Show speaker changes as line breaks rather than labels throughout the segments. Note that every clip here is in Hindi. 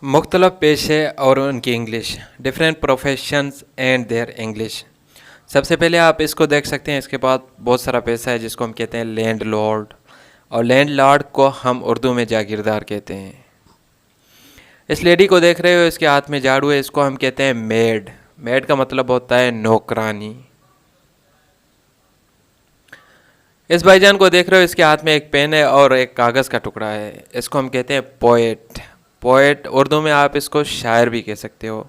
मुख्तलिफ पेशे और उनकी English, different professions and their English. सबसे पहले आप इसको देख सकते हैं। इसके बाद बहुत सारा पेशा है जिसको हम कहते हैं लैंड लॉर्ड, और लैंड लॉर्ड को हम उर्दू में जागीरदार कहते हैं। इस लेडी को देख रहे हो, इसके हाथ में झाड़ू है, इसको हम कहते हैं मेड। मेड का मतलब होता है नौकरानी। इस भाईजान को देख रहे हो, इसके हाथ में एक पेन है और एक कागज़ का टुकड़ा है, इसको हम कहते हैं पोएट। पोएट उर्दू में आप इसको शायर भी कह सकते हो।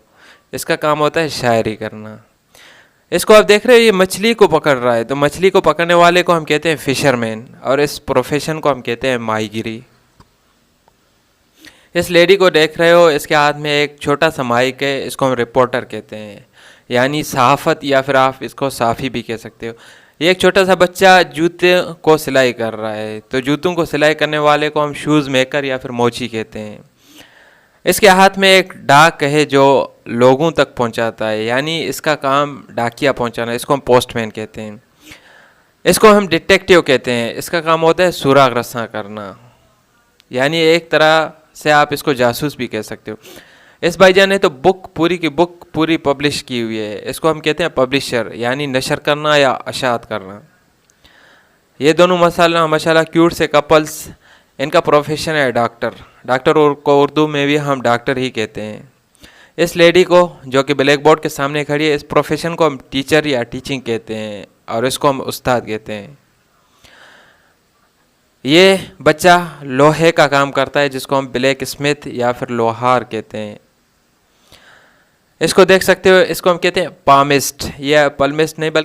इसका काम होता है शायरी करना। इसको आप देख रहे हो, ये मछली को पकड़ रहा है, तो मछली को पकड़ने वाले को हम कहते हैं फिशरमैन, और इस प्रोफेशन को हम कहते हैं माहीगिरी। इस लेडी को देख रहे हो, इसके हाथ में एक छोटा सा माइक है, इसको हम रिपोर्टर कहते हैं, यानी सहाफ़त, या फिर आप इसको साफ़ी भी कह सकते हो। ये एक छोटा सा बच्चा जूते को सिलाई कर रहा है, तो जूतों को सिलाई करने वाले को हम शूज़ मेकर या फिर मोची कहते हैं। इसके हाथ में एक डाक है जो लोगों तक पहुंचाता है, यानी इसका काम डाकिया पहुंचाना, इसको हम पोस्टमैन कहते हैं। इसको हम डिटेक्टिव कहते हैं, इसका काम होता है सुराग रस्सा करना, यानी एक तरह से आप इसको जासूस भी कह सकते हो। इस भाईजान ने तो बुक पूरी की बुक पूरी पब्लिश की हुई है, इसको हम कहते हैं पब्लिशर, यानी नशर करना या अशात करना। ये दोनों माशाल्लाह क्यूट से कपल्स, इनका प्रोफेशन है डॉक्टर। डॉक्टर को उर्दू में भी हम डॉक्टर ही कहते हैं। इस लेडी को जो कि ब्लैक बोर्ड के सामने खड़ी है, इस प्रोफेशन को हम टीचर या टीचिंग कहते हैं, और इसको हम उस्ताद कहते हैं। ये बच्चा लोहे का काम करता है, जिसको हम ब्लैक स्मिथ या फिर लोहार कहते हैं। इसको देख सकते हो, इसको हम कहते हैं पामिस्ट, या पल्मिस्ट नहीं बल्कि